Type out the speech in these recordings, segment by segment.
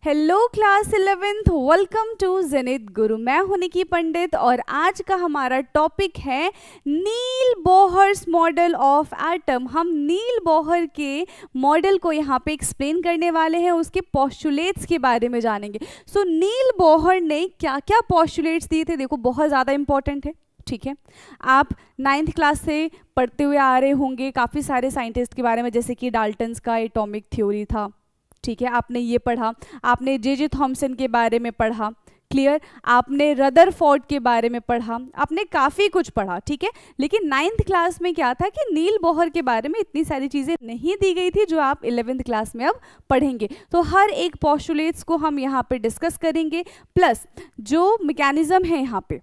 Hello class 11th, welcome to Zenith Guru. मैं हूं निकी पंडित और आज का हमारा टॉपिक है नील बोहर्स मॉडल ऑफ एटम। हम नील बोहर के मॉडल को यहाँ पे एक्सप्लेन करने वाले हैं, उसके पोस्टुलेट्स के बारे में जानेंगे। सो नील बोहर ने क्या क्या पोस्टुलेट्स दिए थे, देखो बहुत ज़्यादा इंपॉर्टेंट है। ठीक है, आप 9th क्लास से पढ़ते हुए आ रहे होंगे काफ़ी सारे साइंटिस्ट के बारे में, जैसे कि डाल्टन्स का एटॉमिक थ्योरी था। ठीक है, आपने ये पढ़ा, आपने जे थॉमसन के बारे में पढ़ा, क्लियर, आपने रदरफोर्ड के बारे में पढ़ा, आपने काफ़ी कुछ पढ़ा। ठीक है, लेकिन 9th क्लास में क्या था कि नील बोहर के बारे में इतनी सारी चीज़ें नहीं दी गई थी जो आप 11th क्लास में अब पढ़ेंगे। तो हर एक पोस्टुलेट्स को हम यहाँ पे डिस्कस करेंगे, प्लस जो मैकेनिज्म है यहाँ पे,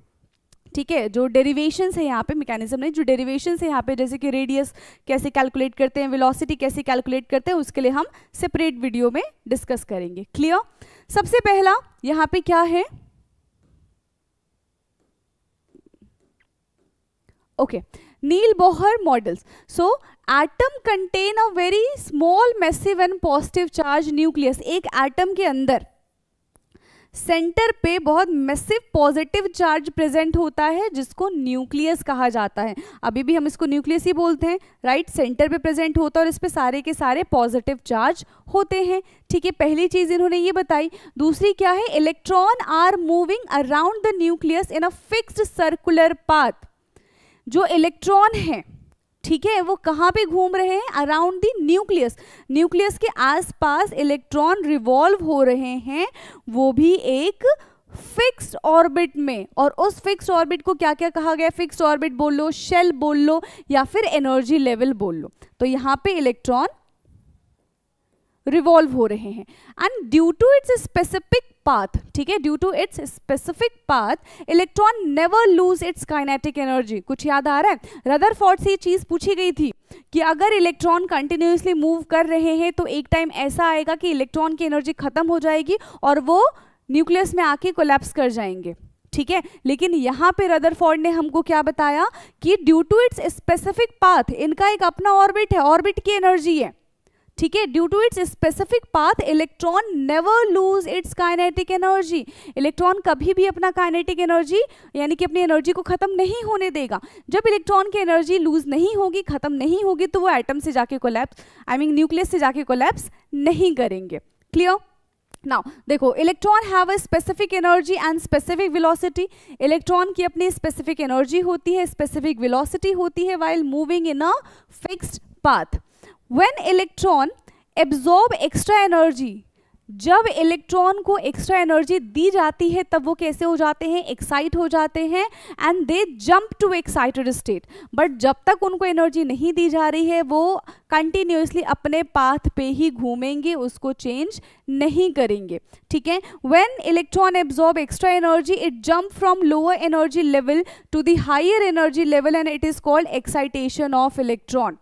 ठीक है, जो डेरिवेशंस है यहाँ पे, मैकेनिज्म नहीं, जो डेरिवेशंस है यहाँ पे, जैसे कि रेडियस कैसे कैलकुलेट करते हैं, वेलोसिटी कैसे कैलकुलेट करते हैं, उसके लिए हम सेपरेट वीडियो में डिस्कस करेंगे। क्लियर। सबसे पहला यहाँ पे क्या है, okay, Niels Bohr models. So atom contain a very small massive and positive charge nucleus. एक एटम के अंदर सेंटर पे बहुत मैसिव पॉजिटिव चार्ज प्रेजेंट होता है जिसको न्यूक्लियस कहा जाता है। अभी भी हम इसको न्यूक्लियस ही बोलते हैं, राइट। सेंटर पे प्रेजेंट होता है और इस पे सारे के सारे पॉजिटिव चार्ज होते हैं। ठीक है, पहली चीज इन्होंने ये बताई। दूसरी क्या है, electron are moving around the nucleus in a fixed circular path. जो इलेक्ट्रॉन है, ठीक है, वो कहाँ पे घूम रहे हैं, अराउंड द न्यूक्लियस। न्यूक्लियस के आसपास इलेक्ट्रॉन रिवॉल्व हो रहे हैं, वो भी एक फिक्स्ड ऑर्बिट में। और उस फिक्स्ड ऑर्बिट को क्या क्या कहा गया, फिक्स्ड ऑर्बिट बोल लो, शेल बोल लो, या फिर एनर्जी लेवल बोल लो। तो यहाँ पे इलेक्ट्रॉन रिवॉल्व हो रहे हैं and due to its specific path, ठीक है, due to its specific path electron never lose its kinetic energy. कुछ याद आ रहा है, रदरफोर्ड से ये चीज पूछी गई थी कि अगर इलेक्ट्रॉन कंटिन्यूसली मूव कर रहे हैं तो एक टाइम ऐसा आएगा कि इलेक्ट्रॉन की एनर्जी खत्म हो जाएगी और वो न्यूक्लियस में आके कोलैप्स कर जाएंगे। ठीक है, लेकिन यहाँ पे रदरफोर्ड ने हमको क्या बताया कि due to its specific path, इनका एक अपना ऑर्बिट है, ऑर्बिट की एनर्जी है। ठीक है, due to its specific path electron never lose its kinetic energy. Electron कभी भी अपना काइनेटिक एनर्जी यानी कि अपनी एनर्जी को खत्म नहीं होने देगा। जब इलेक्ट्रॉन की एनर्जी लूज नहीं होगी, खत्म नहीं होगी, तो वो एटम से जाके कोलैप्स, आई मीन न्यूक्लियस से जाके कोलैप्स नहीं करेंगे। क्लियर। नाउ देखो, electron have a specific energy and specific velocity. Electron की अपनी स्पेसिफिक एनर्जी होती है, स्पेसिफिक वेलोसिटी होती है while moving in a fixed path. When electron absorb extra energy, जब इलेक्ट्रॉन को एक्स्ट्रा एनर्जी दी जाती है तब वो कैसे हो जाते हैं, एक्साइट हो जाते हैं and they jump to excited state. But जब तक उनको एनर्जी नहीं दी जा रही है वो कंटिन्यूसली अपने पाथ पे ही घूमेंगे, उसको चेंज नहीं करेंगे। ठीक है, when electron absorb extra energy it jump from lower energy level to the higher energy level and it is called excitation of electron.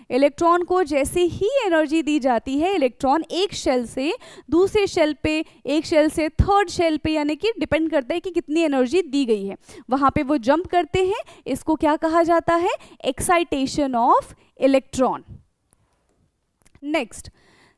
Electron को जैसे ही एनर्जी दी जाती है, इलेक्ट्रॉन एक शेल से दूसरे शेल पे, एक शेल से थर्ड शेल पे, यानी कि डिपेंड करता है कि कितनी एनर्जी दी गई है, वहां पे वो जंप करते हैं। इसको क्या कहा जाता है, excitation of electron. Next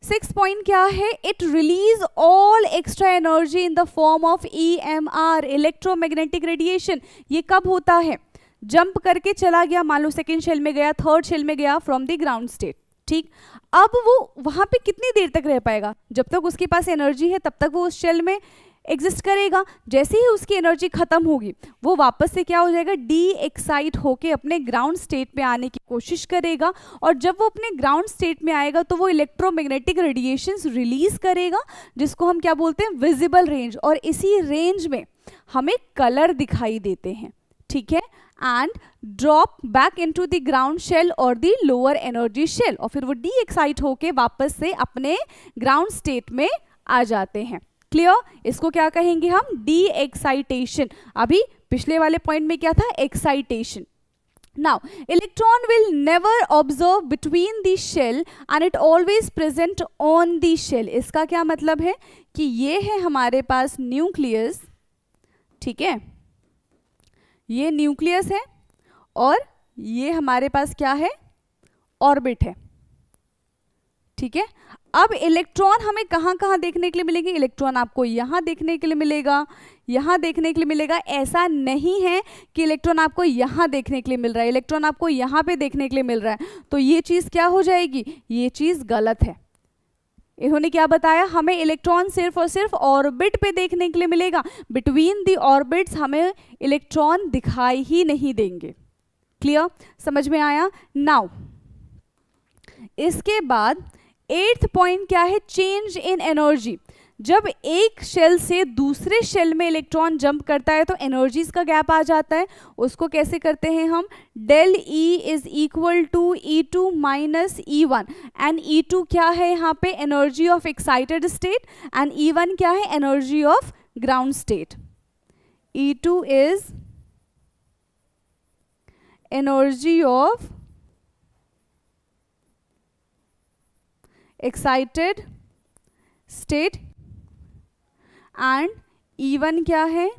6th point क्या है, it release all extra energy in the form of EMR, electromagnetic radiation. ये कब होता है, जंप करके चला गया, मान लो सेकेंड शेल में गया, थर्ड शेल में गया फ्रॉम द ग्राउंड स्टेट। ठीक, अब वो वहां पे कितनी देर तक रह पाएगा, जब तक उसके पास एनर्जी है तब तक वो उस शेल में एग्जिस्ट करेगा। जैसे ही उसकी एनर्जी खत्म होगी वो वापस से क्या हो जाएगा, डी एक्साइट होके अपने ग्राउंड स्टेट में आने की कोशिश करेगा। और जब वो अपने ग्राउंड स्टेट में आएगा तो वो इलेक्ट्रोमैग्नेटिक रेडिएशंस रिलीज करेगा, जिसको हम क्या बोलते हैं, विजिबल रेंज। और इसी रेंज में हमें कलर दिखाई देते हैं। ठीक है, and drop back into the ground shell और द लोअर एनर्जी शेल, और फिर वो डी एक्साइट होके वापस से अपने ग्राउंड स्टेट में आ जाते हैं। क्लियर, इसको क्या कहेंगे हम, डी एक्साइटेशन। अभी पिछले वाले पॉइंट में क्या था, excitation. Now, electron will never observe between the shell and it always present on the shell. इसका क्या मतलब है कि ये है हमारे पास न्यूक्लियस, ठीक है, ये न्यूक्लियस है और ये हमारे पास क्या है, ऑर्बिट है। ठीक है, अब इलेक्ट्रॉन हमें कहाँ कहाँ देखने के लिए मिलेंगे? इलेक्ट्रॉन आपको यहाँ देखने के लिए मिलेगा, यहाँ देखने के लिए मिलेगा। ऐसा नहीं है कि इलेक्ट्रॉन आपको यहाँ देखने के लिए मिल रहा है, इलेक्ट्रॉन आपको यहाँ पे देखने के लिए मिल रहा है, तो ये चीज़ क्या हो जाएगी? ये चीज़ गलत है। इन्होंने क्या बताया? हमें इलेक्ट्रॉन सिर्फ और सिर्फ ऑर्बिट पे देखने के लिए मिलेगा, बिटवीन द ऑर्बिट्स हमें इलेक्ट्रॉन दिखाई ही नहीं देंगे। क्लियर? समझ में आया? नाउ इसके बाद 8th पॉइंट क्या है? Change in energy. जब एक शेल से दूसरे शेल में इलेक्ट्रॉन जंप करता है तो एनर्जीज का गैप आ जाता है। उसको कैसे करते हैं हम? Del E is equal to E2 minus E1, and E2 क्या है यहाँ पे? Energy of excited state, and E1 क्या है? Energy of ground state. E2 is energy of excited state and E1 क्या है?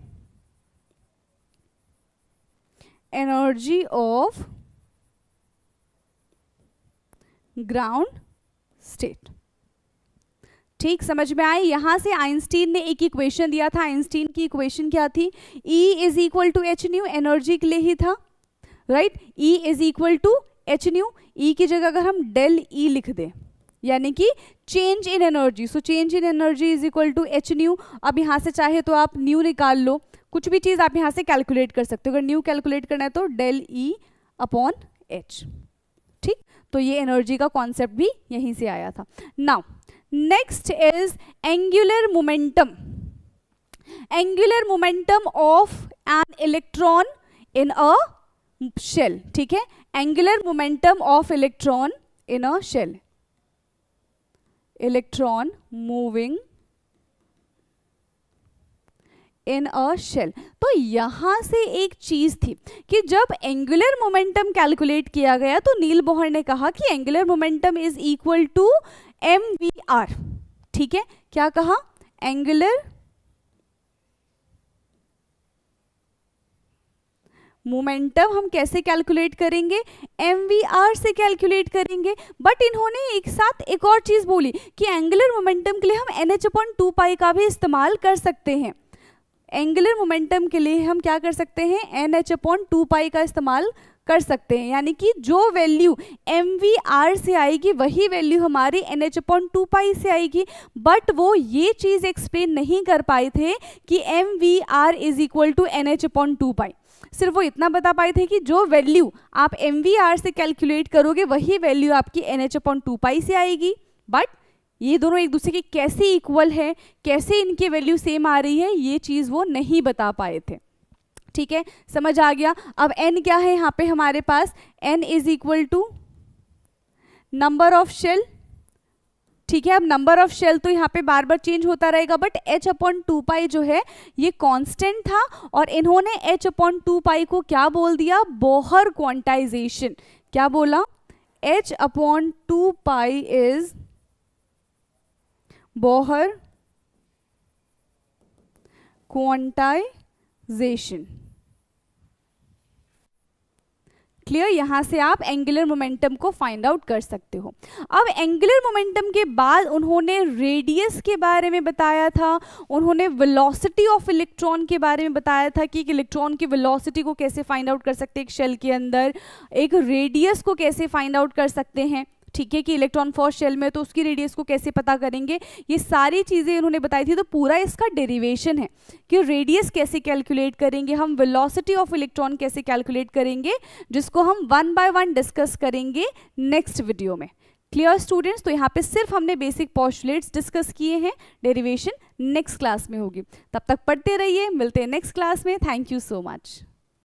Energy of ground state. ठीक, समझ में आई? यहां से आइंस्टीन ने एक इक्वेशन दिया था। आइंस्टीन की इक्वेशन क्या थी? E is equal to h nu, energy के लिए ही था, right? E is equal to h nu. E की जगह अगर हम डेल E लिख दें, यानी कि change in energy, so change in energy is equal to h nu. अब यहाँ से चाहे तो आप न्यू निकाल लो, कुछ भी चीज़ आप यहाँ से कैलकुलेट कर सकते हो। अगर न्यू कैलकुलेट करना है तो डेल ई अपॉन एच। ठीक, तो ये एनर्जी का कॉन्सेप्ट भी यहीं से आया था। Now next is angular momentum. Angular momentum of an electron in a shell. ठीक है, angular momentum of electron in a shell, electron moving in a shell. तो यहां से एक चीज थी कि जब एंगुलर मोमेंटम कैलकुलेट किया गया तो नील बोहर ने कहा कि angular momentum is equal to mvr। ठीक है, क्या कहा? एंगुलर मोमेंटम हम कैसे कैलकुलेट करेंगे? mvr से कैलकुलेट करेंगे। बट इन्होंने एक साथ एक और चीज बोली कि एंगुलर मोमेंटम के लिए हम NH/2π का भी इस्तेमाल कर सकते हैं। एंगुलर मोमेंटम के लिए हम क्या कर सकते हैं? NH/2π का इस्तेमाल कर सकते हैं, यानी कि जो वैल्यू mvr से आएगी वही वैल्यू हमारी NH/2π से आएगी। बट वो ये चीज़ एक्सप्लेन नहीं कर पाए थे कि mvr is equal to NH/2π। सिर्फ वो इतना बता पाए थे कि जो वैल्यू आप mvr से कैलकुलेट करोगे वही वैल्यू आपकी NH/2π से आएगी। बट ये दोनों एक दूसरे के कैसे इक्वल है, कैसे इनकी वैल्यू सेम आ रही है, ये चीज़ वो नहीं बता पाए थे। ठीक है, समझ आ गया? अब n क्या है यहाँ पे हमारे पास? n is equal to number of shell. ठीक है, अब नंबर ऑफ शेल तो यहाँ पे बार बार चेंज होता रहेगा, बट h/2π जो है ये कांस्टेंट था, और इन्होंने h/2π को क्या बोल दिया? Bohr quantization. क्या बोला? h/2π is Bohr quantization. Clear? यहां से आप एंगुलर मोमेंटम को फाइंड आउट कर सकते हो। अब एंगुलर मोमेंटम के बाद उन्होंने रेडियस के बारे में बताया था, उन्होंने वेलोसिटी ऑफ इलेक्ट्रॉन के बारे में बताया था कि एक इलेक्ट्रॉन की वेलोसिटी को कैसे फाइंड आउट कर सकते हैं एक शेल के अंदर, एक रेडियस को कैसे फाइंड आउट कर सकते हैं। ठीक है, कि इलेक्ट्रॉन फर्स्ट शेल में तो उसकी रेडियस को कैसे पता करेंगे, ये सारी चीज़ें उन्होंने बताई थी। तो पूरा इसका डेरिवेशन है कि रेडियस कैसे कैलकुलेट करेंगे, हम वेलोसिटी ऑफ इलेक्ट्रॉन कैसे कैलकुलेट करेंगे, जिसको हम 1 बाय 1 डिस्कस करेंगे नेक्स्ट वीडियो में। Clear students? तो यहाँ पे सिर्फ हमने बेसिक पोस्टुलेट्स डिस्कस किए हैं, डेरिवेशन नेक्स्ट क्लास में होगी। तब तक पढ़ते रहिए, मिलते हैं नेक्स्ट क्लास में। Thank you so much.